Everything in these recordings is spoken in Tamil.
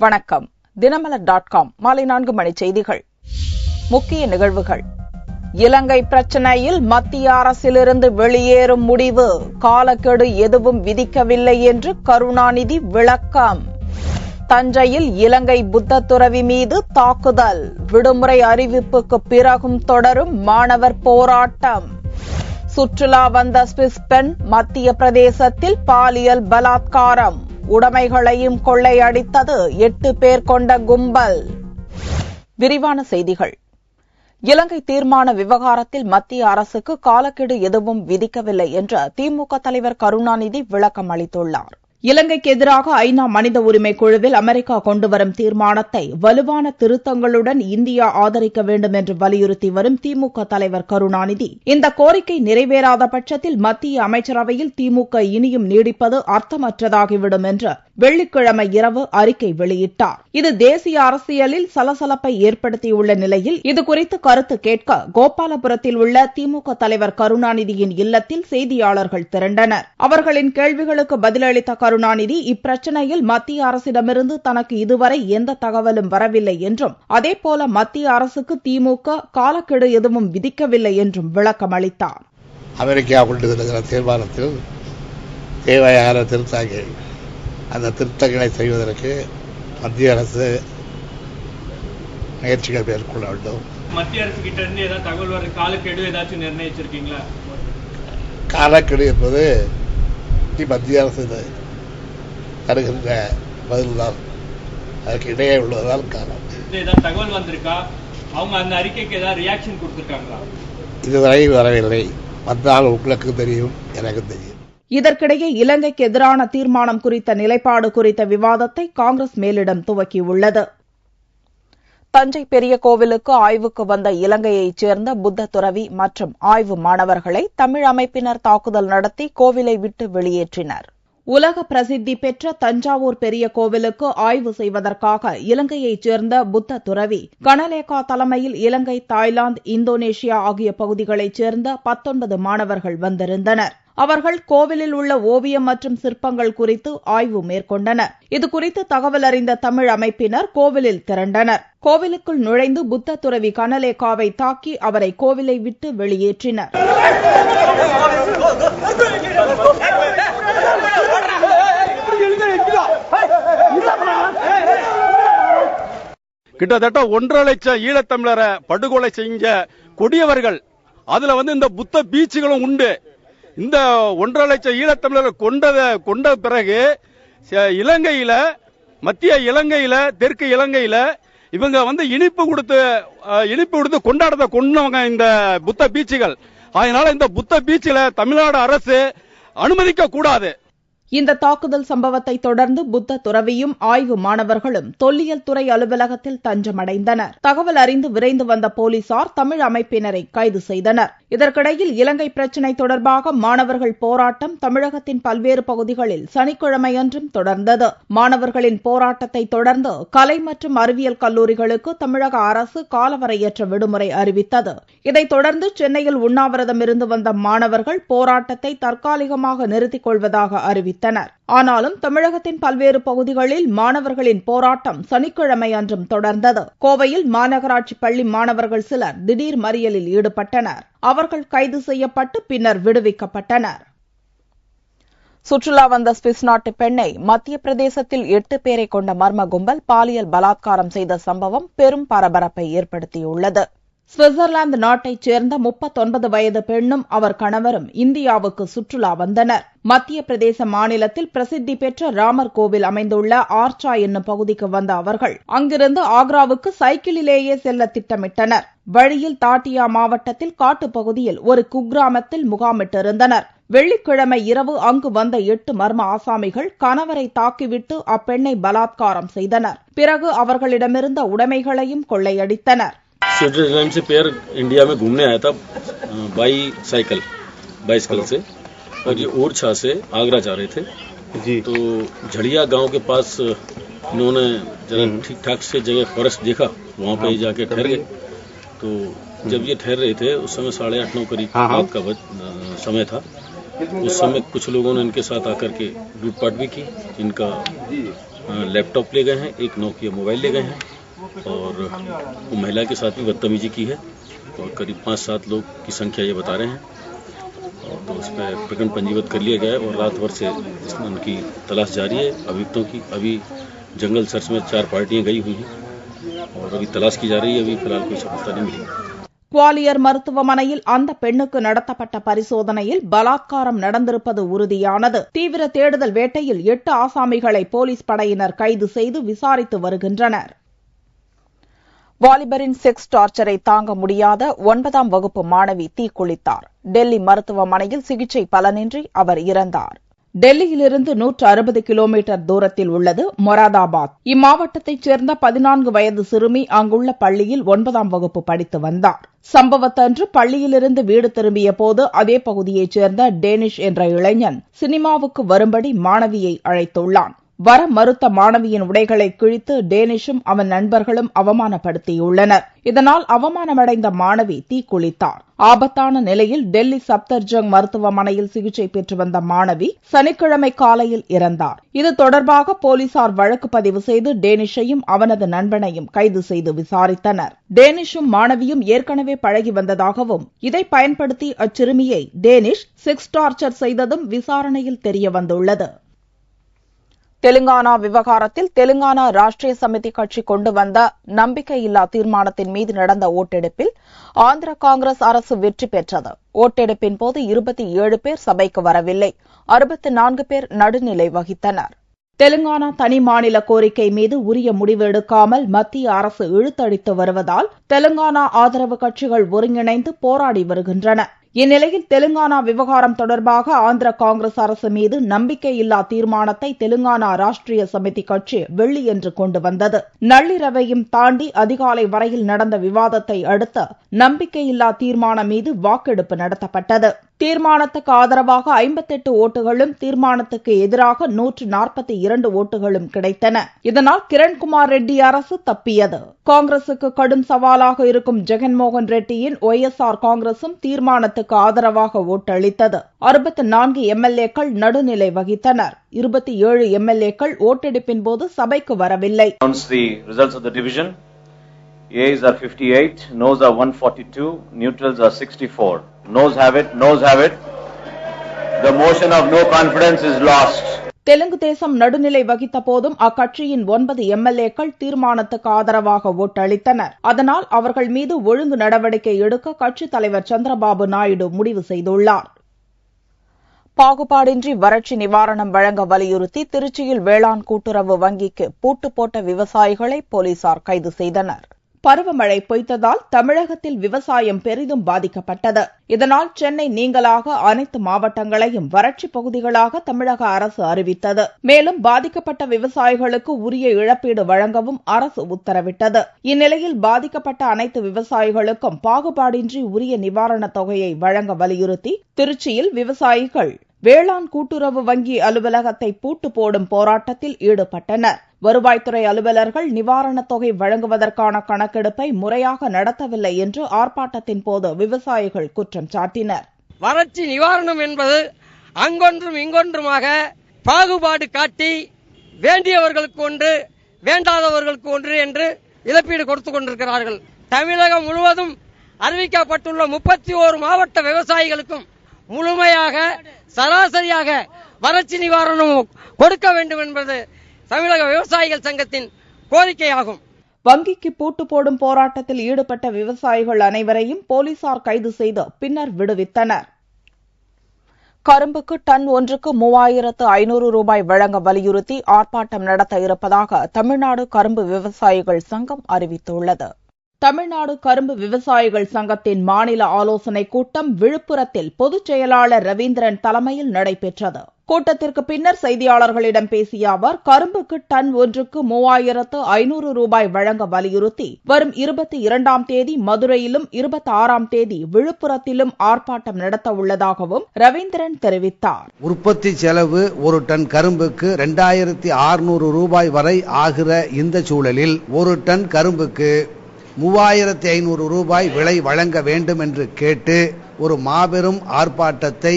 வணக்கம். தினமலர்.com மாலை 4 மணி செய்திகள். முக்கிய நிகழ்வுகள். இலங்கை பிரச்சினையில் மத்திய அரசிலிருந்து வெளியேறும் முடிவு, காலக்கெடு எதுவும் விதிக்கவில்லை என்று கருணாநிதி விளக்கம். தஞ்சையில் இலங்கை புத்த துறவி மீது தாக்குதல், விடுமுறை அறிவிப்புக்கு பிறகும் தொடரும் மாணவர் போராட்டம். சுற்றுலா வந்த சுவிஸ் பெண் மத்திய பிரதேசத்தில் பாலியல் பலாத்காரம், உடைமைகளையும் கொள்ளையடித்தது 8 பேர் கொண்ட கும்பல். விரிவான செய்திகள். இலங்கை தீர்மான விவகாரத்தில் மத்திய அரசுக்கு காலக்கெடு எதுவும் விதிக்கவில்லை என்று திமுக தலைவர் கருணாநிதி விளக்கம் அளித்துள்ளார். இலங்கைக்கு எதிராக ஐநா மனித உரிமை குழுவில் அமெரிக்கா கொண்டுவரும் தீர்மானத்தை வலுவான திருத்தங்களுடன் இந்தியா ஆதரிக்க வேண்டும் என்று வலியுறுத்தி வரும் திமுக தலைவர் கருணாநிதி, இந்த கோரிக்கை நிறைவேறாத பட்சத்தில் மத்திய அமைச்சரவையில் திமுக இனியும் நீடிப்பது அர்த்தமற்றதாகிவிடும் என்று வெள்ளிக்கிழமை இரவு அறிக்கை வெளியிட்டார். இது தேசிய அரசியலில் சலசலப்பை ஏற்படுத்தியுள்ள நிலையில் இதுகுறித்து கருத்து கேட்க கோபாலபுரத்தில் உள்ள திமுக தலைவர் கருணாநிதியின் இல்லத்தில் செய்தியாளர்கள் திரண்டனர். அவர்களின் கேள்விகளுக்கு பதிலளித்த கருணாநிதி, இப்பிரச்சினையில் மத்திய அரசிடமிருந்து தனக்கு இதுவரை எந்த தகவலும் வரவில்லை என்றும், அதேபோல மத்திய அரசுக்கு திமுக காலக்கெடு எதுவும் விதிக்கவில்லை என்றும் விளக்கம் அளித்தார். அமெரிக்கா கொண்டு வருகிற தீர்மானத்தில் தேவையான திருத்தங்கள், அந்த திருத்தங்களை செய்வதற்கு மத்திய அரசு முயற்சிகள் மேற்கொள்ள வேண்டும். மத்திய அரசு கிட்ட இருந்து ஏதாவது தகவல் வர காலக்கெடு ஏதாச்சும் நிர்ணயிச்சிருக்கீங்களா? காலக்கெடு என்பது மத்திய அரசு தருகின்ற பதில்தான், அதற்கு இடையே உள்ளதால் காலம். ஏதாவது தகவல் வந்திருக்கா? அவங்க அந்த அறிக்கைக்கு ஏதாவது ரியாக்ஷன் கொடுத்திருக்காங்களா? இதுவரை வரவில்லை. வந்தால் உங்களுக்கு தெரியும், எனக்கு தெரியும். இதற்கிடையே இலங்கைக்கு எதிரான தீர்மானம் குறித்த நிலைப்பாடு குறித்த விவாதத்தை காங்கிரஸ் மேலிடம் துவக்கியுள்ளது. தஞ்சை பெரிய கோவிலுக்கு ஆய்வுக்கு வந்த இலங்கையைச் சேர்ந்த புத்த துறவி மற்றும் ஆய்வு மாணவர்களை தமிழ் அமைப்பினர் தாக்குதல் நடத்தி கோவிலை விட்டு வெளியேற்றினர். உலக பிரசித்தி பெற்ற தஞ்சாவூர் பெரிய கோவிலுக்கு ஆய்வு செய்வதற்காக இலங்கையைச் சேர்ந்த புத்த துறவி கனலேகா தலைமையில் இலங்கை, தாய்லாந்து, இந்தோனேஷியா ஆகிய பகுதிகளைச் சேர்ந்த 19 மாணவர்கள் வந்திருந்தனர். அவர்கள் கோவிலில் உள்ள ஓவியம் மற்றும் சிற்பங்கள் குறித்து ஆய்வு மேற்கொண்டனர். இதுகுறித்து தகவல் அறிந்த தமிழ் அமைப்பினர் கோவிலில் திரண்டனர். கோவிலுக்குள் நுழைந்து புத்த துறவி கனலேகாவை தாக்கி அவரை கோவிலை விட்டு வெளியேற்றினர். கிட்டத்தட்ட 1.5 லட்சம் ஈழத்தமிழரை படுகொலை செஞ்ச கொடியவர்கள். அதுல இந்த புத்த பீச்சுகளும் உண்டு. இந்த 1.5 லட்சம் ஈழத்தமிழரை கொண்ட பிறகு இலங்கையில, மத்திய இலங்கையில, தெற்கு இலங்கையில இவங்க இனிப்பு கொடுத்து கொண்டாடத்தை கொண்டவங்க இந்த புத்த பீச்சுகள். அதனால இந்த புத்த பீச்சில தமிழ்நாடு அரசு அனுமதிக்க கூடாது. இந்த தாக்குதல் சம்பவத்தை தொடர்ந்து புத்த துறவியும் ஆய்வு மாணவர்களும் தொல்லியல் துறை அலுவலகத்தில் தஞ்சமடைந்தனர். தகவல் அறிந்து விரைந்து வந்த போலீசார் தமிழ் அமைப்பினரை கைது செய்தனர். இதற்கிடையில் இலங்கை பிரச்சினை தொடர்பாக மாணவர்கள் போராட்டம் தமிழகத்தின் பல்வேறு பகுதிகளில் சனிக்கிழமையன்றும் தொடர்ந்தது. மாணவர்களின் போராட்டத்தை தொடர்ந்து கலை மற்றும் அறிவியல் கல்லூரிகளுக்கு தமிழக அரசு காலவரையற்ற விடுமுறை அறிவித்தது. இதைத் தொடர்ந்து சென்னையில் உண்ணாவிரதம் இருந்து வந்த மாணவர்கள் போராட்டத்தை தற்காலிகமாக நிறுத்திக் கொள்வதாக அறிவித்தனர். ஆனாலும் தமிழகத்தின் பல்வேறு பகுதிகளில் மாணவர்களின் போராட்டம் சனிக்கிழமை அன்றும் தொடர்ந்தது. கோவையில் மாநகராட்சி பள்ளி மாணவர்கள் சிலர் திடீர் மறியலில் ஈடுபட்டனர். அவர்கள் கைது செய்யப்பட்டு பின்னர் விடுவிக்கப்பட்டனர். சுற்றுலா வந்த சுவிஸ் நாட்டு பெண்ணை மத்திய பிரதேசத்தில் 8 பேரை கொண்ட மர்ம கும்பல் பாலியல் பலாத்காரம் செய்த சம்பவம் பெரும் பரபரப்பை ஏற்படுத்தியுள்ளது. சுவிட்சர்லாந்து நாட்டைச் சேர்ந்த 39 வயது பெண்ணும் அவர் கணவரும் இந்தியாவுக்கு சுற்றுலா வந்தனர். மத்திய பிரதேச மாநிலத்தில் பிரசித்தி பெற்ற ராமர் கோவில் அமைந்துள்ள ஆர்ச்சா என்னும் பகுதிக்கு வந்த அவர்கள் அங்கிருந்து ஆக்ராவுக்கு சைக்கிளிலேயே செல்ல திட்டமிட்டனர். வழியில் தாட்டியா மாவட்டத்தில் காட்டுப்பகுதியில் ஒரு குக்கிராமத்தில் முகாமிட்டிருந்தனர். வெள்ளிக்கிழமை இரவு அங்கு வந்த 8 மர்ம ஆசாமிகள் கணவரை தாக்கிவிட்டு அப்பெண்ணை பலாத்காரம் செய்தனர். பிறகு அவர்களிடமிருந்த உடைமைகளையும் கொள்ளையடித்தனர். स्विट्जरलैंड से पेयर इंडिया में घूमने आया था बाइसाइकिल से, और ये ओरछा से आगरा जा रहे थे जी। तो झड़िया गांव के पास इन्होंने जरा ठीक ठाक से जगह फॉरेस्ट देखा, वहां पे जाके ठहर गए। तो जब ये ठहर रहे थे उस समय 8:30-9 करीब रात का समय था। उस समय कुछ लोगों ने इनके साथ आकर के लूटपाट भी की। इनका लैपटॉप ले गए हैं, एक नोकिया मोबाइल ले गए हैं और वो महिला के साथ भी बदतमीजी की है और करीब 5-7 लोग की संख्या ये बता रहे हैं और तो उस पर प्रकरण पंजीबद्ध कर लिया गया है और रात भर से इसमें उनकी तलाश जारी है अभियुक्तों की। अभी जंगल सर्च में 4 पार्टियां गई हुई हैं और अभी तलाश की जा रही है। अभी फिलहाल कोई सफलता नहीं मिली। குவாலியர் மருத்துவமனையில் அந்த பெண்ணுக்கு நடத்தப்பட்ட பரிசோதனையில் பலாத்காரம் நடந்திருப்பது உறுதியானது. தீவிர தேடுதல் வேட்டையில் 8 ஆசாமிகளை போலீஸ் படையினர் கைது செய்து விசாரித்து வருகின்றனர். வாலிபரின் செக்ஸ் டார்ச்சரை தாங்க முடியாத 9ஆம் வகுப்பு மாணவி தீக்குளித்தார். டெல்லி மருத்துவமனையில் சிகிச்சை பலனின்றி அவர் இறந்தார். டெல்லியிலிருந்து 160 கிலோமீட்டர் தூரத்தில் உள்ளது மொராதாபாத். இம்மாவட்டத்தைச் சேர்ந்த 14 வயது சிறுமி அங்குள்ள பள்ளியில் 9ஆம் வகுப்பு படித்து வந்தார். சம்பவத்தன்று பள்ளியிலிருந்து வீடு திரும்பிய போது அதே பகுதியைச் சேர்ந்த டேனிஷ் என்ற இளைஞன் சினிமாவுக்கு வரும்படி மாணவியை அழைத்துள்ளான். வர மறுத்த மாணவியின் உடைகளை கிழித்து டேனிஷும் அவன் நண்பர்களும் அவமானப்படுத்தியுள்ளனர். இதனால் அவமானமடைந்த மாணவி தீக்குளித்தார். ஆபத்தான நிலையில் டெல்லி சப்தர்ஜங் மருத்துவமனையில் சிகிச்சை பெற்று வந்த மாணவி சனிக்கிழமை காலையில் இறந்தார். இது தொடர்பாக போலீசார் வழக்கு பதிவு செய்து டேனிஷையும் அவனது நண்பனையும் கைது செய்து விசாரித்தனர். டேனிஷும் மாணவியும் ஏற்கனவே பழகி வந்ததாகவும் இதை பயன்படுத்தி அச்சிறுமியை டேனிஷ் செக்ஸ் டார்ச்சர் செய்ததும் விசாரணையில் தெரியவந்துள்ளது. தெலுங்கானா விவகாரத்தில் தெலுங்கானா ராஷ்டிரிய சமிதி கட்சி கொண்டு வந்த நம்பிக்கையில்லா தீர்மானத்தின் மீது நடந்த ஓட்டெடுப்பில் ஆந்திர காங்கிரஸ் அரசு வெற்றி பெற்றது. ஓட்டெடுப்பின் போது 27 பேர் சபைக்கு வரவில்லை. 64 பேர் நடுநிலை வகித்தனர். தெலுங்கானா தனி மாநில கோரிக்கை மீது உரிய முடிவு எடுக்காமல் மத்திய அரசு இழுத்தடித்து வருவதால் தெலுங்கானா ஆதரவு கட்சிகள் ஒருங்கிணைந்து போராடி வருகின்றன. இந்நிலையில் தெலுங்கானா விவகாரம் தொடர்பாக ஆந்திர காங்கிரஸ் அரசு மீது நம்பிக்கையில்லா தீர்மானத்தை தெலுங்கானா ராஷ்டிரிய சமிதி கட்சி வெள்ளியன்று கொண்டு வந்தது. நள்ளிரவையும் தாண்டி அதிகாலை வரையில் நடந்த விவாதத்தை அடுத்து நம்பிக்கையில்லா தீர்மானம் மீது வாக்கெடுப்பு நடத்தப்பட்டது. தீர்மானத்துக்கு ஆதரவாக 58 ஓட்டுகளும் தீர்மானத்துக்கு எதிராக 142 ஓட்டுகளும் கிடைத்தன. இதனால் கிரண்குமார் ரெட்டி அரசு தப்பியது. காங்கிரசுக்கு கடும் சவாலாக இருக்கும் ஜெகன்மோகன் ரெட்டியின் ஒய்எஸ்ஆர் காங்கிரசும் தீர்மானத்துக்கு ஆதரவாக ஓட்டளித்தது. 64 எம்எல்ஏக்கள் நடுநிலை வகித்தனர். 27 எம்எல்ஏக்கள் ஓட்டெடுப்பின் போது சபைக்கு வரவில்லை. Yeas are 58, noes are 142, neutrals are 64. Noes have it, noes have it. The motion of no confidence is lost. Telugu Desam நடுநிலை வகித்த போதும் அக்கட்சியின் 9 எம்எல்ஏக்கள் தீர்மானத்துக்கு ஆதரவாக ஓட்டளித்தனர். அதனால் அவர்கள் மீது ஒழுங்கு நடவடிக்கை எடுக்க கட்சித் தலைவர் சந்திரபாபு நாயுடு முடிவு செய்துள்ளார். பாகுபாடின்றி வறட்சி நிவாரணம் வழங்க வலியுறுத்தி திருச்சியில் வேளாண் கூட்டுறவு வங்கிக்கு பூட்டு போட்ட விவசாயிகளை போலீசார் கைது செய்தனர். பருவமழை பொய்த்ததால் தமிழகத்தில் விவசாயம் பெரிதும் பாதிக்கப்பட்டது. இதனால் சென்னை நீங்கலாக அனைத்து மாவட்டங்களையும் வறட்சி பகுதிகளாக தமிழக அரசு அறிவித்தது. மேலும் பாதிக்கப்பட்ட விவசாயிகளுக்கு உரிய இழப்பீடு வழங்கவும் அரசு உத்தரவிட்டது. இந்நிலையில் பாதிக்கப்பட்ட அனைத்து விவசாயிகளுக்கும் பாகுபாடின்றி உரிய நிவாரணத் தொகையை வழங்க வலியுறுத்தி திருச்சியில் விவசாயிகள் வேளாண் கூட்டுறவு வங்கி அலுவலகத்தை பூட்டு போடும் போராட்டத்தில் ஈடுபட்டனர். வருவாய்த்துறை அலுவலர்கள் நிவாரணத் தொகை வழங்குவதற்கான கணக்கெடுப்பை முறையாக நடத்தவில்லை என்று ஆர்ப்பாட்டத்தின் போது விவசாயிகள் குற்றம் சாட்டினர். வறட்சி நிவாரணம் என்பது அங்கொன்றும் இங்கொன்றுமாக பாகுபாடு காட்டி வேண்டியவர்களுக்கு ஒன்று வேண்டாதவர்களுக்கு ஒன்று என்று இழப்பீடு கொடுத்துக் கொண்டிருக்கிறார்கள். தமிழகம் முழுவதும் அறிவிக்கப்பட்டுள்ள 31 மாவட்ட விவசாயிகளுக்கும் முழுமையாக சராசரியாக வறட்சி நிவாரணம் கொடுக்க வேண்டும் என்பது தமிழக விவசாயிகள் சங்கத்தின் கோரிக்கையாகும். வங்கிக்கு பூட்டு போடும் போராட்டத்தில் ஈடுபட்ட விவசாயிகள் அனைவரையும் போலீசார் கைது செய்து பின்னர் விடுவித்தனர். கரும்புக்கு டன் ஒன்றுக்கு 3500 ரூபாய் வழங்க வலியுறுத்தி ஆர்ப்பாட்டம் நடத்த இருப்பதாக தமிழ்நாடு கரும்பு விவசாயிகள் சங்கம் அறிவித்துள்ளது. தமிழ்நாடு கரும்பு விவசாயிகள் சங்கத்தின் மாநில ஆலோசனைக் கூட்டம் விழுப்புரத்தில் பொதுச் செயலாளர் ரவீந்திரன் தலைமையில் நடைபெற்றது. கூட்டத்திற்கு பின்னர் செய்தியாளர்களிடம் பேசிய அவர் கரும்புக்கு டன் ஒன்றுக்கு 3500 ரூபாய் வழங்க வலியுறுத்தி வரும் 22ஆம் தேதி மதுரையிலும் 26ஆம் தேதி விழுப்புரத்திலும் ஆர்ப்பாட்டம் நடத்த உள்ளதாகவும் ரவீந்திரன் தெரிவித்தார். உற்பத்தி செலவு ஒரு டன் கரும்புக்கு 2600 ரூபாய் வரை ஆகிற இந்த சூழலில் ஒரு டன் கரும்புக்கு 3500 ரூபாய் விலை வழங்க வேண்டும் என்று கேட்டு ஒரு மாபெரும் ஆர்ப்பாட்டத்தை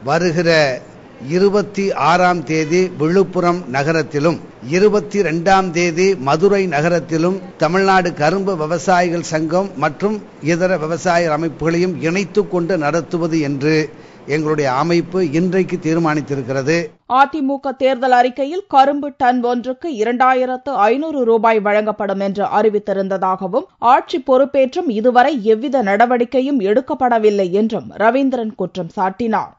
வருகிற 26ஆம் தேதி விழுப்புரம் நகரத்திலும் 22ஆம் தேதி மதுரை நகரத்திலும் தமிழ்நாடு கரும்பு விவசாயிகள் சங்கம் மற்றும் இதர விவசாய அமைப்புகளையும் இணைத்துக் கொண்டு நடத்துவது என்று எங்களுடைய அமைப்பு இன்றைக்கு தீர்மானித்திருக்கிறது. அதிமுக தேர்தல் அறிக்கையில் கரும்பு டன் ஒன்றுக்கு 2500 ரூபாய் வழங்கப்படும் என்று அறிவித்திருந்ததாகவும் ஆட்சி பொறுப்பேற்றும் இதுவரை எவ்வித நடவடிக்கையும் எடுக்கப்படவில்லை என்றும் ரவீந்திரன் குற்றம் சாட்டினார்.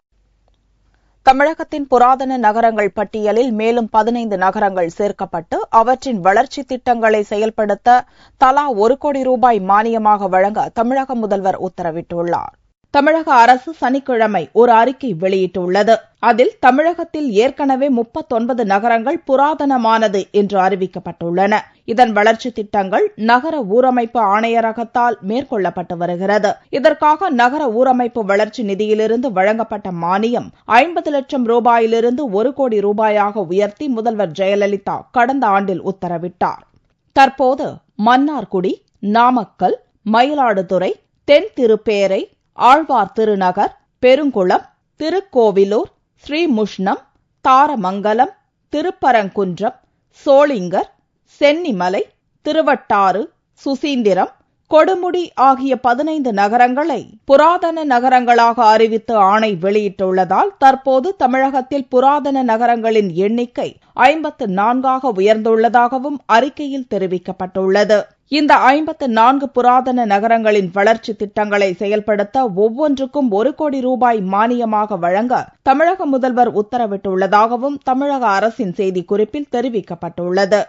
தமிழகத்தின் புராதன நகரங்கள் பட்டியலில் மேலும் 15 நகரங்கள் சேர்க்கப்பட்டு அவற்றின் வளர்ச்சி திட்டங்களை செயல்படுத்த தலா 1 கோடி ரூபாய் மானியமாக வழங்க தமிழக முதல்வர் உத்தரவிட்டுள்ளார். தமிழக அரசு சனிக்கிழமை ஒரு அறிக்கை வெளியிட்டுள்ளது. அதில் தமிழகத்தில் ஏற்கனவே 39 நகரங்கள் புராதனமானது என்று அறிவிக்கப்பட்டுள்ளன. இதன் வளர்ச்சி திட்டங்கள் நகர ஊரமைப்பு ஆணையரகத்தால் மேற்கொள்ளப்பட்டு வருகிறது. இதற்காக நகர ஊரமைப்பு வளர்ச்சி நிதியிலிருந்து வழங்கப்பட்ட மானியம் 50 லட்சம் ரூபாயிலிருந்து 1 கோடி ரூபாயாக உயர்த்தி முதல்வர் ஜெயலலிதா கடந்த ஆண்டில் உத்தரவிட்டார். தற்போது மன்னார்குடி, நாமக்கல், மயிலாடுதுறை, தென் திருப்பேரை, ஆழ்வார் திருநகர், பெருங்குளம், திருக்கோவிலூர், ஸ்ரீமுஷ்ணம், தாரமங்கலம், திருப்பரங்குன்றம், சோளிங்கர், சென்னிமலை, திருவட்டாறு, சுசீந்திரம், கொடுமுடி ஆகிய 15 நகரங்களை புராதன நகரங்களாக அறிவித்து ஆணை வெளியிட்டுள்ளதால் தற்போது தமிழகத்தில் புராதன நகரங்களின் எண்ணிக்கை 54ஆக உயர்ந்துள்ளதாகவும் அறிக்கையில் தெரிவிக்கப்பட்டுள்ளது. இந்த 54 புராதன நகரங்களின் வளர்ச்சி திட்டங்களை செயல்படுத்த ஒவ்வொன்றுக்கும் 1 கோடி ரூபாய் மானியமாக வழங்க தமிழக முதல்வர் உத்தரவிட்டுள்ளதாகவும் தமிழக அரசின் செய்திக்குறிப்பில் தெரிவிக்கப்பட்டுள்ளது.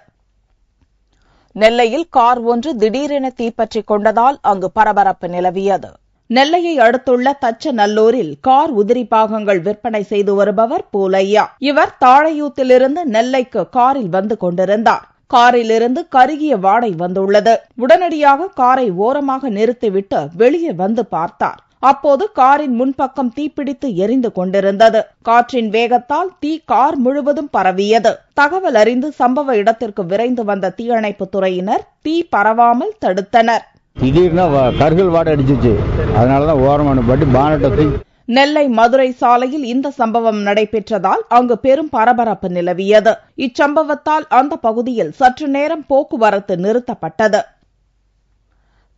நெல்லையில் கார் ஒன்று திடீரென தீப்பற்றிக் கொண்டதால் அங்கு பரபரப்பு நிலவியது. நெல்லையை அடுத்துள்ள தச்சநல்லூரில் கார் உதிரி பாகங்கள் விற்பனை செய்து வருபவர் பூலையா. இவர் தாழையூத்திலிருந்து நெல்லைக்கு காரில் வந்து கொண்டிருந்தார். காரிலிருந்து கருகிய வாடை வந்துள்ளது. உடனடியாக காரை ஓரமாக நிறுத்திவிட்டு வெளியே வந்து பார்த்தார். அப்போது காரின் முன்பக்கம் தீப்பிடித்து எரிந்து கொண்டிருந்தது. காற்றின் வேகத்தால் தீ கார் முழுவதும் பரவியது. தகவல் அறிந்து சம்பவ இடத்திற்கு விரைந்து வந்த தீயணைப்பு துறையினர் தீ பரவாமல் தடுத்தனர். திடீர்னு கருகல் வாடை அடிச்சிச்சு, அதனாலதான் ஓரமான பட்டு பானட்டத்தை. நெல்லை மதுரை சாலையில் இந்த சம்பவம் நடைபெற்றதால் அங்கு பெரும் பரபரப்பு நிலவியது. இச்சம்பவத்தால் அந்த பகுதியில் சற்று நேரம் போக்குவரத்து நிறுத்தப்பட்டது.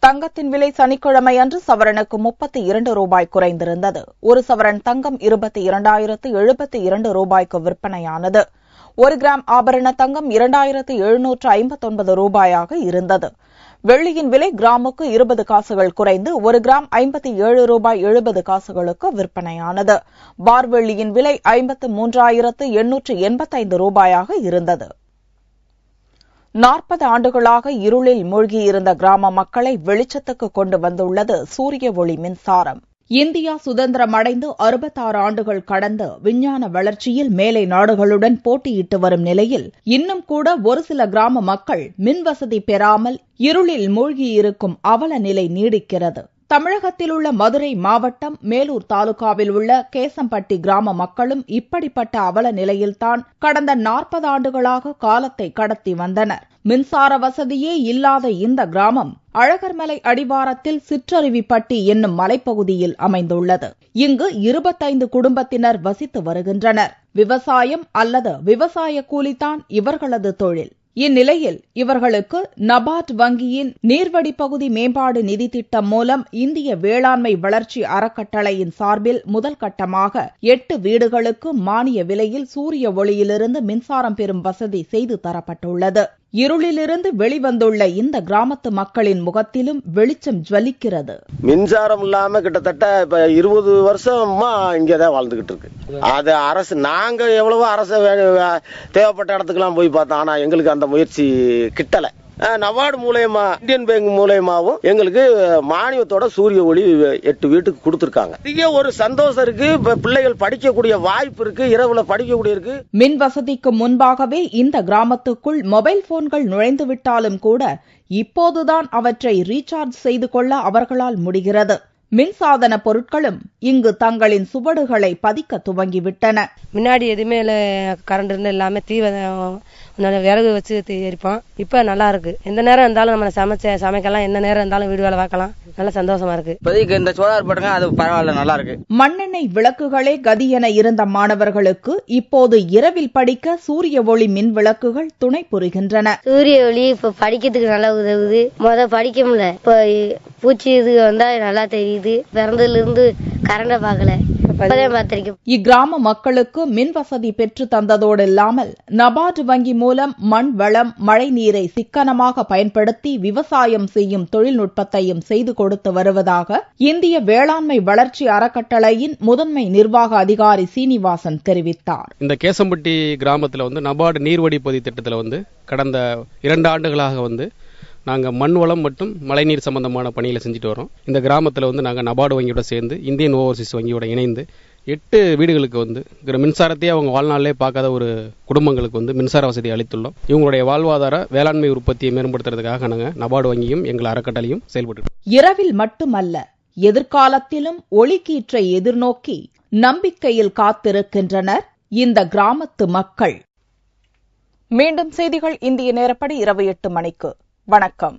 தங்கத்தின் விலை சனிக்கிழமை அன்று சவரனுக்கு 32 ரூபாய் குறைந்திருந்தது. ஒரு சவரன் தங்கம் 22,072 ரூபாய்க்கு விற்பனையானது. 1 கிராம் ஆபரண தங்கம் 2,759 ரூபாயாக இருந்தது. வெள்ளியின் விலை கிராமுக்கு 20 காசுகள் குறைந்து 1 கிராம் 57 ரூபாய் 70 காசுகளுக்கு விற்பனையானது. பார் வெள்ளியின் விலை 53,885 ரூபாயாக இருந்தது. 40 ஆண்டுகளாக இருளில் மூழ்கியிருந்த கிராம மக்களை வெளிச்சத்துக்கு கொண்டு வந்துள்ளது சூரிய ஒளி மின்சாரம். இந்தியா சுதந்திரம் அடைந்து 66 ஆண்டுகள் கடந்து விஞ்ஞான வளர்ச்சியில் மேலை நாடுகளுடன் போட்டியிட்டு வரும் நிலையில் இன்னும் கூட ஒரு சில கிராம மக்கள் மின்வசதி பெறாமல் இருளில் மூழ்கியிருக்கும் அவல நிலை நீடிக்கிறது. தமிழகத்தில் உள்ள மதுரை மாவட்டம் மேலூர் தாலுகாவில் உள்ள கேசம்பட்டி கிராம மக்களும் இப்படிப்பட்ட அவல நிலையில்தான் கடந்த 40 ஆண்டுகளாக காலத்தை கடத்தி வந்தனர். மின்சார வசதியே இல்லாத இந்த கிராமம் அழகர்மலை அடிவாரத்தில் சிற்றருவிப்பட்டி என்னும் மலைப்பகுதியில் அமைந்துள்ளது. இங்கு 25 குடும்பத்தினர் வசித்து வருகின்றனர். விவசாயம் அல்லது விவசாய கூலிதான் இவர்களது தொழில். இந்நிலையில் இவர்களுக்கு நபார்ட் வங்கியின் நீர்வடிப்பகுதி மேம்பாடு நிதி திட்டம் மூலம் இந்திய வேளாண்மை வளர்ச்சி அறக்கட்டளையின் சார்பில் முதல் கட்டமாக 8 வீடுகளுக்கு மானிய விலையில் சூரிய ஒளியிலிருந்து மின்சாரம் பெறும் வசதி செய்து தரப்பட்டுள்ளது. இருளிலிருந்து வெளிவந்துள்ள இந்த கிராமத்து மக்களின் முகத்திலும் வெளிச்சம் ஜொலிக்கிறது. மின்சாரம் இல்லாம கிட்டத்தட்ட இப்ப 20 வருஷமா இங்கதான் வாழ்ந்துகிட்டு இருக்கு. அது அரசு, நாங்க எவ்வளவோ அரசு தேவைப்பட்ட இடத்துக்கெல்லாம் போய் பார்த்தோம். ஆனா எங்களுக்கு அந்த முயற்சி கிட்டல. நபார்டு மூலயமா, இந்தியன் பேங்க் மூலயமாவும் எங்களுக்கு மானியத்தோட சூரிய ஒளி 8 வீட்டுக்கு கொடுத்திருக்காங்க. அதிக ஒரு சந்தோஷம் இருக்கு. பிள்ளைகள் படிக்கக்கூடிய வாய்ப்பு இருக்கு, இரவுல படிக்கக்கூடிய இருக்கு. மின் வசதிக்கு முன்பாகவே இந்த கிராமத்துக்குள் மொபைல் போன்கள் நுழைந்து விட்டாலும் கூட இப்போதுதான் அவற்றை ரீசார்ஜ் செய்து கொள்ள அவர்களால் முடிகிறது. மின்சாதன பொருட்களும் இங்கு தங்களின் சுவடுகளை பதிக்க துவங்கிவிட்டன. முன்னாடி எதுவுமே கரண்ட் இருந்து எல்லாமே விறகு வச்சு எரிப்போம். இப்ப நல்லா இருக்கு. எந்த நேரம் இருந்தாலும் நம்ம சமைக்கலாம், என்ன நேரம் இருந்தாலும் வீடு வேலை பார்க்கலாம். நல்ல சந்தோஷமா இருக்கு. இப்போதைக்கு இந்த சோலார் போட்டுங்க, அது பரவாயில்ல, நல்லா இருக்கு. மண்ணெண்ணெய் விளக்குகளே கதி என இருந்த மாணவர்களுக்கு இப்போது இரவில் படிக்க சூரிய ஒளி மின் விளக்குகள் துணை புரிகின்றன. சூரிய ஒளி இப்ப படிக்கிறதுக்கு நல்லா உதவுது. படிக்க முடியல, இப்ப பூச்சி இது வந்தா நல்லா தெரியுது. பிறந்ததுல இருந்து கரண்ட பாக்கல. இக்கிராம மக்களுக்கு மின் வசதி பெற்று தந்ததோடு இல்லாமல் நபார்டு வங்கி மூலம் மண் வளம், மழை நீரை சிக்கனமாக பயன்படுத்தி விவசாயம் செய்யும் தொழில்நுட்பத்தையும் செய்து கொடுத்து வருவதாக இந்திய வேளாண்மை வளர்ச்சி அறக்கட்டளையின் முதன்மை நிர்வாக அதிகாரி சீனிவாசன் தெரிவித்தார். இந்த கேசம்பட்டி கிராமத்தில் நபார்டு நீர்வடி பொதி திட்டத்தில் கடந்த 2 ஆண்டுகளாக நாங்கள் மண் வளம் மற்றும் மழைநீர் சம்பந்தமான பணிகளை செஞ்சுட்டு வரோம். இந்த கிராமத்தில் நாங்கள் நபார்டு வங்கியோட சேர்ந்து இந்தியன் ஓவர்சீஸ் வங்கியோட இணைந்து 8 வீடுகளுக்கு மின்சாரத்தையே அவங்க வாழ்நாளிலே பார்க்காத ஒரு குடும்பங்களுக்கு மின்சார வசதி அளித்துள்ளோம். இவங்களுடைய வாழ்வாதார வேளாண்மை உற்பத்தியை மேம்படுத்துறதுக்காக நாங்கள் நபார்டு வங்கியும் எங்கள் அறக்கட்டளையும் செயல்பட்டு. இரவில் மட்டுமல்ல, எதிர்காலத்திலும் ஒளிக்கீற்றை எதிர்நோக்கி நம்பிக்கையில் காத்திருக்கின்றனர் இந்த கிராமத்து மக்கள். மீண்டும் செய்திகள் இந்திய நேரப்படி இரவு 8 மணிக்கு. வணக்கம்.